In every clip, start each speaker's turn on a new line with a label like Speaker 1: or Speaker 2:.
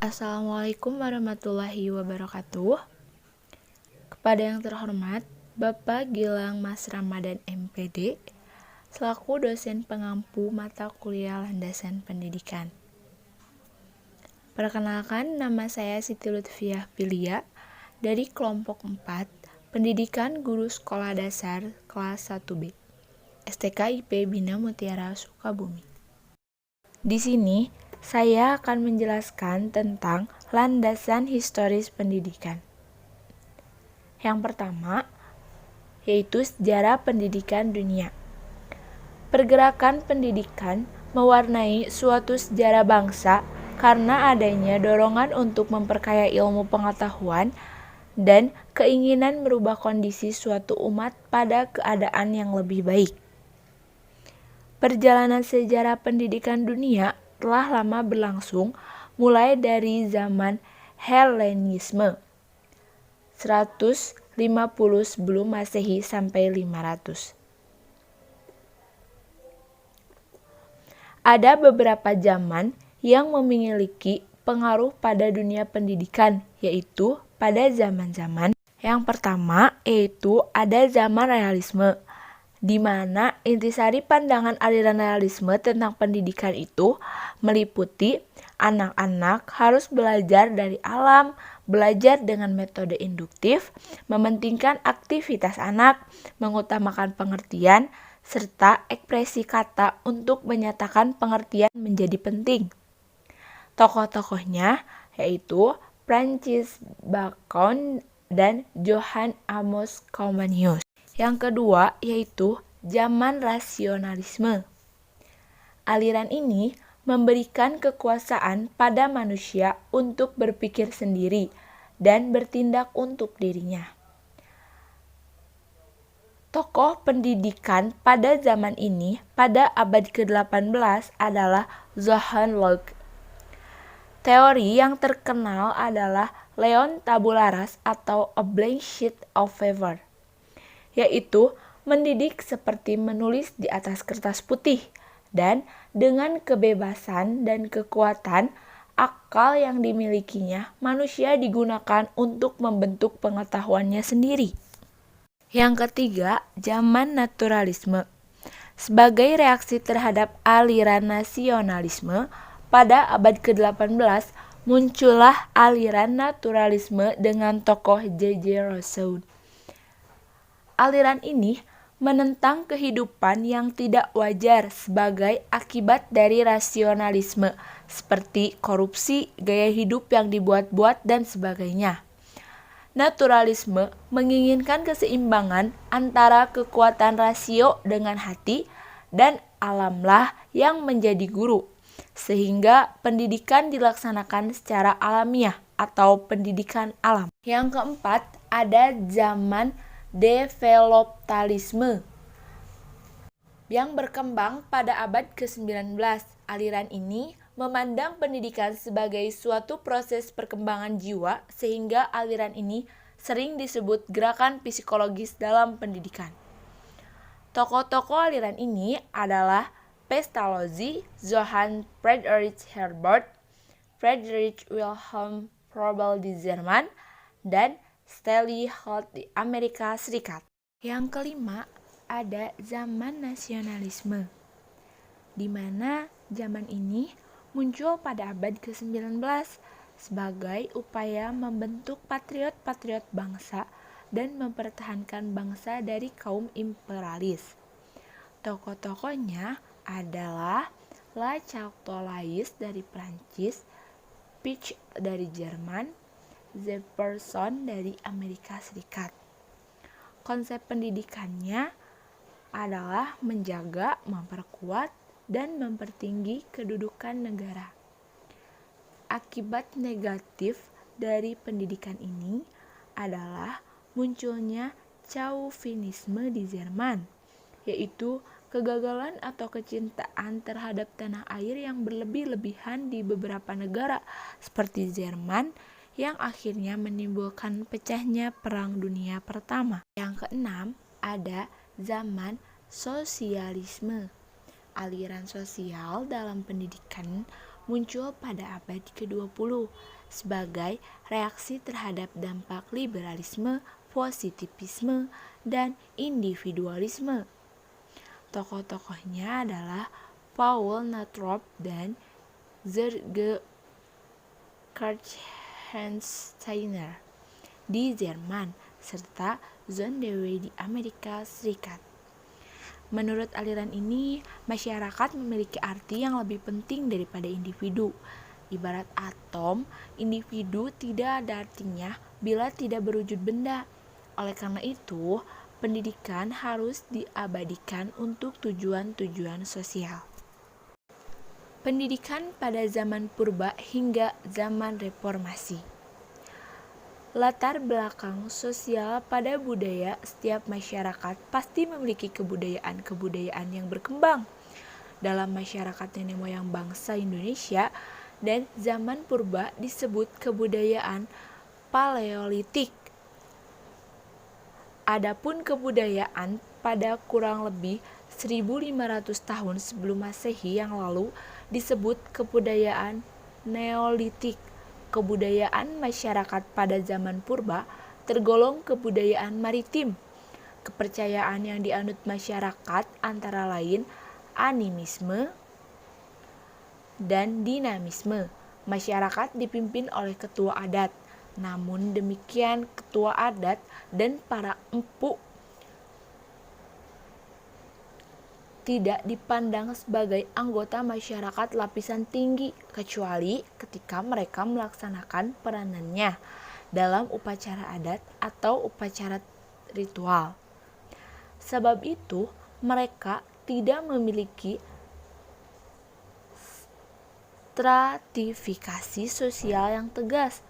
Speaker 1: Assalamualaikum warahmatullahi wabarakatuh. Kepada yang terhormat, Bapak Gilang Mas Ramadan MPD, selaku dosen pengampu mata kuliah landasan pendidikan. Perkenalkan, nama saya Siti Lutfiah Pilia dari kelompok 4, Pendidikan Guru Sekolah Dasar kelas 1B, STKIP Bina Mutiara Sukabumi. Di sini, saya akan menjelaskan tentang landasan historis pendidikan. Yang pertama, yaitu sejarah pendidikan dunia. Pergerakan pendidikan mewarnai suatu sejarah bangsa karena adanya dorongan untuk memperkaya ilmu pengetahuan dan keinginan merubah kondisi suatu umat pada keadaan yang lebih baik. Perjalanan sejarah pendidikan dunia telah lama berlangsung mulai dari zaman Helenisme 150 sebelum Masehi sampai 500. Ada beberapa zaman yang memiliki pengaruh pada dunia pendidikan, yaitu pada zaman-zaman yang pertama yaitu ada zaman realisme, di mana intisari pandangan aliran realisme tentang pendidikan itu meliputi anak-anak harus belajar dari alam, belajar dengan metode induktif, mementingkan aktivitas anak, mengutamakan pengertian, serta ekspresi kata untuk menyatakan pengertian menjadi penting. Tokoh-tokohnya yaitu Francis Bacon dan Johann Amos Comenius. Yang kedua yaitu zaman rasionalisme. Aliran ini memberikan kekuasaan pada manusia untuk berpikir sendiri dan bertindak untuk dirinya. Tokoh pendidikan pada zaman ini pada abad ke-18 adalah Johann Locke. Teori yang terkenal adalah Leon Tabularis atau A Blank Sheet of Paper, yaitu mendidik seperti menulis di atas kertas putih, dan dengan kebebasan dan kekuatan akal yang dimilikinya, manusia digunakan untuk membentuk pengetahuannya sendiri. Yang ketiga, zaman naturalisme. Sebagai reaksi terhadap aliran nasionalisme, pada abad ke-18 muncullah aliran naturalisme dengan tokoh J.J. Rousseau. Aliran ini menentang kehidupan yang tidak wajar sebagai akibat dari rasionalisme, seperti korupsi, gaya hidup yang dibuat-buat, dan sebagainya. Naturalisme menginginkan keseimbangan antara kekuatan rasio dengan hati, dan alamlah yang menjadi guru, sehingga pendidikan dilaksanakan secara alamiah atau pendidikan alam. Yang keempat, ada zaman developmentalisme yang berkembang pada abad ke-19. Aliran ini memandang pendidikan sebagai suatu proses perkembangan jiwa, sehingga aliran ini sering disebut gerakan psikologis dalam pendidikan. Tokoh-tokoh aliran ini adalah Pestalozzi, Johann Friedrich Herbert, Friedrich Wilhelm Froebel di Jerman, dan Stanley Holt di Amerika Serikat. Yang kelima, ada zaman nasionalisme, di mana zaman ini muncul pada abad ke-19 sebagai upaya membentuk patriot-patriot bangsa dan mempertahankan bangsa dari kaum imperialis. Tokoh-tokohnya adalah La Chaptolais dari Prancis, Picht dari Jerman, Jefferson dari Amerika Serikat. Konsep pendidikannya adalah menjaga, memperkuat, dan mempertinggi kedudukan negara. Akibat negatif dari pendidikan ini adalah munculnya Chauvinisme di Jerman, yaitu kegagalan atau kecintaan terhadap tanah air yang berlebih-lebihan di beberapa negara seperti Jerman, yang akhirnya menimbulkan pecahnya Perang Dunia Pertama. Yang keenam, ada zaman sosialisme. Aliran sosial dalam pendidikan muncul pada abad ke-20 sebagai reaksi terhadap dampak liberalisme, positivisme, dan individualisme. Tokoh-tokohnya adalah Paul Northrop dan George Kirchensteiner di Jerman, serta John Dewey di Amerika Serikat. Menurut aliran ini, masyarakat memiliki arti yang lebih penting daripada individu. Ibarat atom, individu tidak ada artinya bila tidak berwujud benda. Oleh karena itu, pendidikan harus diabadikan untuk tujuan-tujuan sosial. Pendidikan pada zaman purba hingga zaman reformasi. Latar belakang sosial pada budaya setiap masyarakat pasti memiliki kebudayaan-kebudayaan yang berkembang. Dalam masyarakat nenek moyang bangsa Indonesia dan zaman purba disebut kebudayaan Paleolitik. Adapun kebudayaan pada kurang lebih 1500 tahun sebelum Masehi yang lalu disebut kebudayaan Neolitik. Kebudayaan masyarakat pada zaman purba tergolong kebudayaan maritim. Kepercayaan yang dianut masyarakat antara lain animisme dan dinamisme. Masyarakat dipimpin oleh ketua adat. Namun demikian, ketua adat dan para empu tidak dipandang sebagai anggota masyarakat lapisan tinggi, kecuali ketika mereka melaksanakan peranannya dalam upacara adat atau upacara ritual. Sebab itu, mereka tidak memiliki stratifikasi sosial yang tegas.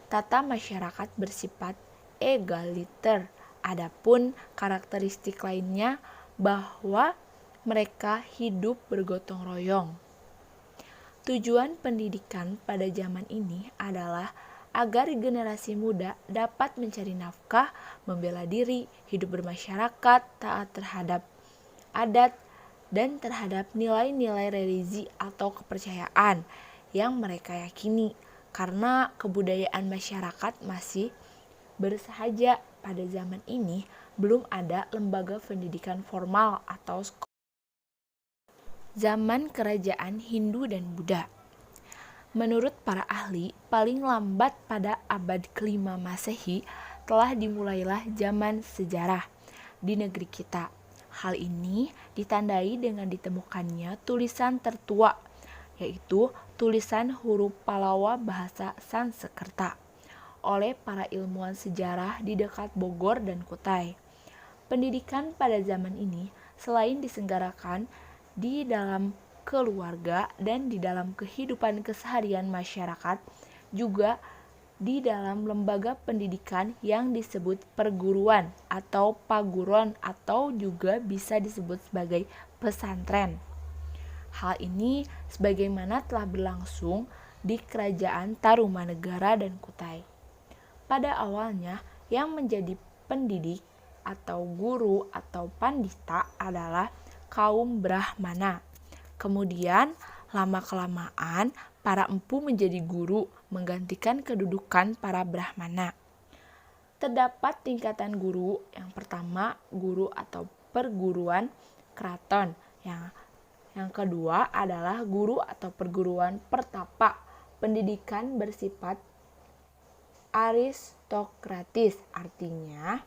Speaker 1: Tata masyarakat bersifat egaliter. Adapun karakteristik lainnya bahwa mereka hidup bergotong royong. Tujuan pendidikan pada zaman ini adalah agar generasi muda dapat mencari nafkah, membela diri, hidup bermasyarakat, taat terhadap adat, dan terhadap nilai-nilai religi atau kepercayaan yang mereka yakini. Karena kebudayaan masyarakat masih bersahaja pada zaman ini, belum ada lembaga pendidikan formal atau sekolah. Zaman kerajaan Hindu dan Buddha. Menurut para ahli, paling lambat pada abad ke-5 Masehi telah dimulailah zaman sejarah di negeri kita. Hal ini ditandai dengan ditemukannya tulisan tertua, yaitu tulisan huruf Pallava bahasa Sanskerta oleh para ilmuwan sejarah di dekat Bogor dan Kutai. Pendidikan pada zaman ini selain diselenggarakan di dalam keluarga dan di dalam kehidupan keseharian masyarakat, juga di dalam lembaga pendidikan yang disebut perguruan atau paguron atau juga bisa disebut sebagai pesantren. Hal ini sebagaimana telah berlangsung di Kerajaan Tarumanegara dan Kutai. Pada awalnya, yang menjadi pendidik atau guru atau pandita adalah kaum Brahmana. Kemudian, lama-kelamaan para empu menjadi guru, menggantikan kedudukan para Brahmana. Terdapat tingkatan guru. Yang pertama, guru atau perguruan keraton. Yang kedua adalah guru atau perguruan pertapa. Pendidikan bersifat aristokratis, artinya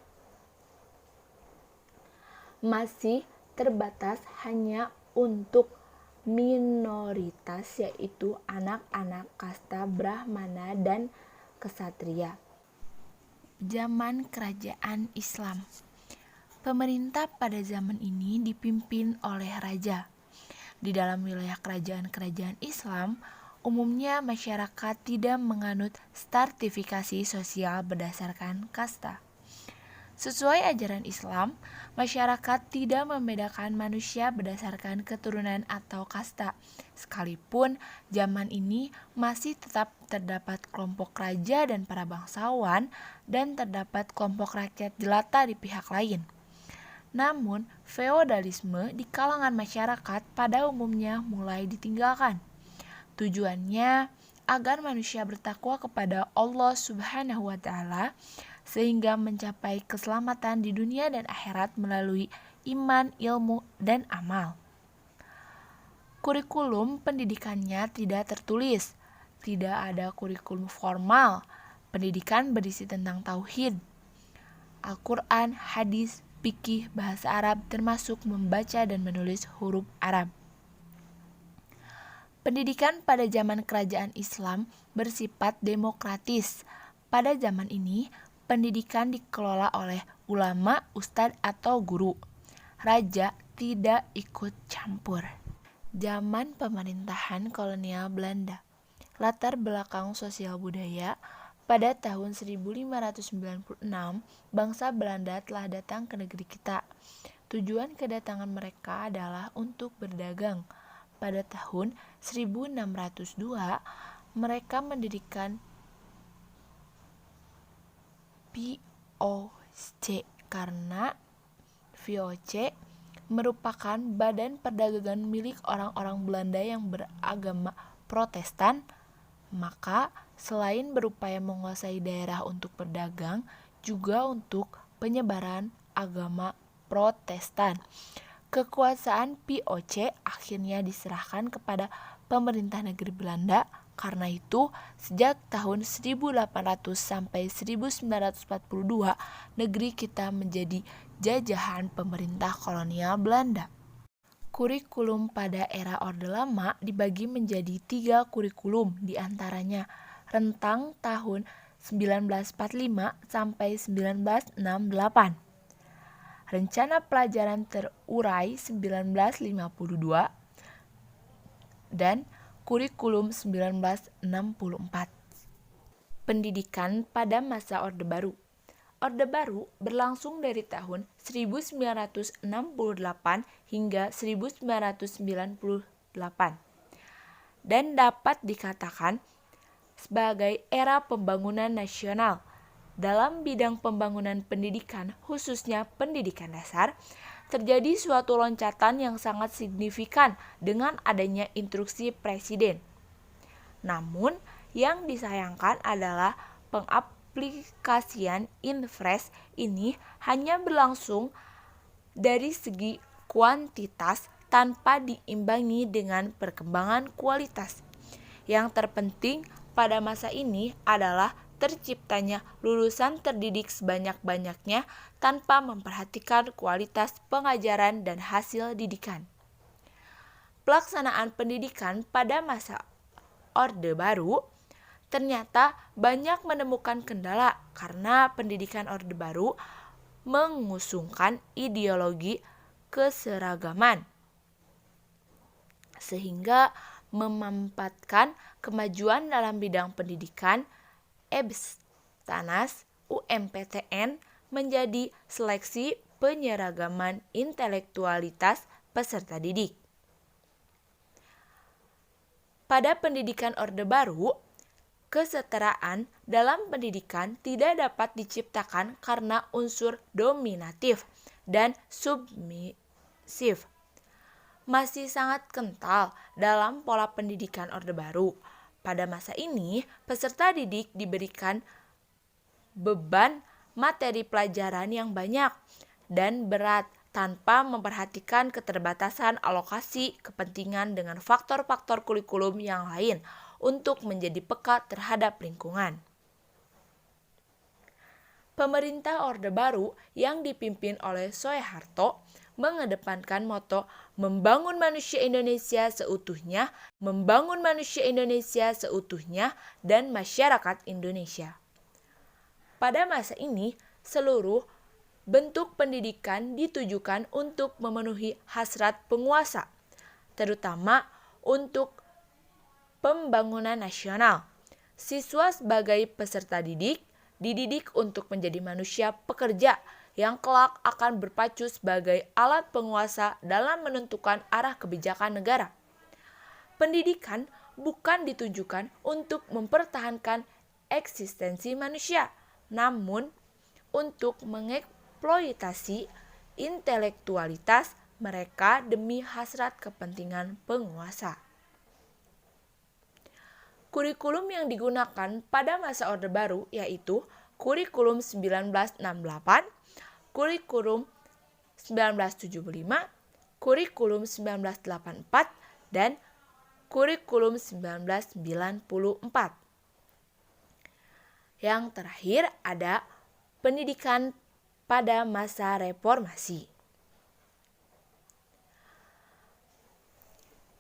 Speaker 1: masih terbatas hanya untuk minoritas, yaitu anak-anak kasta Brahmana dan Ksatria. Zaman kerajaan Islam. Pemerintah pada zaman ini dipimpin oleh raja. Di dalam wilayah kerajaan-kerajaan Islam, umumnya masyarakat tidak menganut stratifikasi sosial berdasarkan kasta. Sesuai ajaran Islam, masyarakat tidak membedakan manusia berdasarkan keturunan atau kasta. Sekalipun zaman ini masih tetap terdapat kelompok raja dan para bangsawan dan terdapat kelompok rakyat jelata di pihak lain. Namun, feodalisme di kalangan masyarakat pada umumnya mulai ditinggalkan. Tujuannya agar manusia bertakwa kepada Allah Subhanahu wa Ta'ala sehingga mencapai keselamatan di dunia dan akhirat melalui iman, ilmu, dan amal. Kurikulum pendidikannya tidak tertulis, tidak ada kurikulum formal. Pendidikan berisi tentang tauhid, Al-Quran, hadis, fikih, bahasa Arab, termasuk membaca dan menulis huruf Arab. Pendidikan pada zaman kerajaan Islam bersifat demokratis. Pada zaman ini, pendidikan dikelola oleh ulama, ustadz, atau guru. Raja tidak ikut campur. Zaman pemerintahan kolonial Belanda. Latar belakang sosial budaya. Pada tahun 1596, bangsa Belanda telah datang ke negeri kita. Tujuan kedatangan mereka adalah untuk berdagang. Pada tahun 1602, mereka mendirikan VOC karena VOC merupakan badan perdagangan milik orang-orang Belanda yang beragama Protestan. Maka selain berupaya menguasai daerah untuk berdagang, juga untuk penyebaran agama Protestan. Kekuasaan VOC akhirnya diserahkan kepada pemerintah negeri Belanda. Karena itu, sejak tahun 1800 sampai 1942, negeri kita menjadi jajahan pemerintah kolonial Belanda. Kurikulum pada era Orde Lama dibagi menjadi 3 kurikulum, diantaranya rentang tahun 1945 sampai 1968. Rencana pelajaran terurai 1952 dan kurikulum 1964. Pendidikan pada masa Orde Baru. Orde Baru berlangsung dari tahun 1968 hingga 1998 dan dapat dikatakan sebagai era pembangunan nasional. Dalam bidang pembangunan pendidikan, khususnya pendidikan dasar, terjadi suatu loncatan yang sangat signifikan dengan adanya instruksi Presiden. Namun, yang disayangkan adalah pengaplikasian Inpres ini hanya berlangsung dari segi kuantitas tanpa diimbangi dengan perkembangan kualitas. Yang terpenting pada masa ini adalah terciptanya lulusan terdidik sebanyak-banyaknya tanpa memperhatikan kualitas pengajaran dan hasil didikan. Pelaksanaan pendidikan pada masa Orde Baru ternyata banyak menemukan kendala karena pendidikan Orde Baru mengusungkan ideologi keseragaman sehingga memampatkan kemajuan dalam bidang pendidikan. EBS-TANAS UMPTN menjadi seleksi penyeragaman intelektualitas peserta didik. Pada pendidikan Orde Baru, kesetaraan dalam pendidikan tidak dapat diciptakan karena unsur dominatif dan submisif masih sangat kental dalam pola pendidikan Orde Baru. Pada masa ini, peserta didik diberikan beban materi pelajaran yang banyak dan berat tanpa memperhatikan keterbatasan alokasi kepentingan dengan faktor-faktor kurikulum yang lain untuk menjadi peka terhadap lingkungan. Pemerintah Orde Baru yang dipimpin oleh Soeharto mengedepankan moto membangun manusia Indonesia seutuhnya, dan masyarakat Indonesia. Pada masa ini, seluruh bentuk pendidikan ditujukan untuk memenuhi hasrat penguasa, terutama untuk pembangunan nasional. Siswa sebagai peserta dididik untuk menjadi manusia pekerja yang kelak akan berpacu sebagai alat penguasa dalam menentukan arah kebijakan negara. Pendidikan bukan ditujukan untuk mempertahankan eksistensi manusia, namun untuk mengeksploitasi intelektualitas mereka demi hasrat kepentingan penguasa. Kurikulum yang digunakan pada masa Orde Baru yaitu Kurikulum 1968, Kurikulum 1975, Kurikulum 1984, dan Kurikulum 1994. Yang terakhir ada pendidikan pada masa reformasi.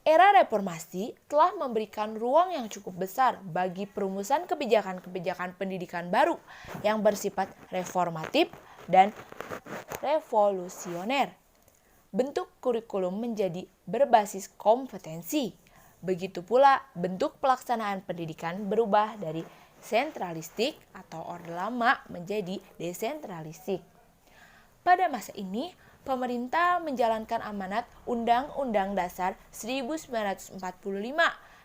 Speaker 1: Era reformasi telah memberikan ruang yang cukup besar bagi perumusan kebijakan-kebijakan pendidikan baru yang bersifat reformatif dan revolusioner. Bentuk kurikulum menjadi berbasis kompetensi. Begitu pula bentuk pelaksanaan pendidikan berubah dari sentralistik atau orde lama menjadi desentralistik. Pada masa ini, pemerintah menjalankan amanat Undang-Undang Dasar 1945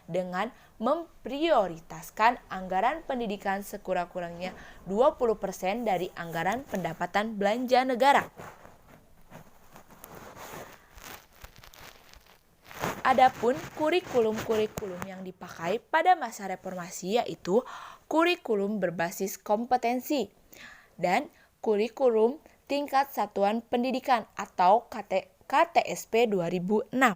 Speaker 1: dengan memprioritaskan anggaran pendidikan sekurang-kurangnya 20% dari anggaran pendapatan belanja negara. Adapun kurikulum-kurikulum yang dipakai pada masa reformasi yaitu kurikulum berbasis kompetensi dan kurikulum tingkat satuan pendidikan atau KTSP 2006.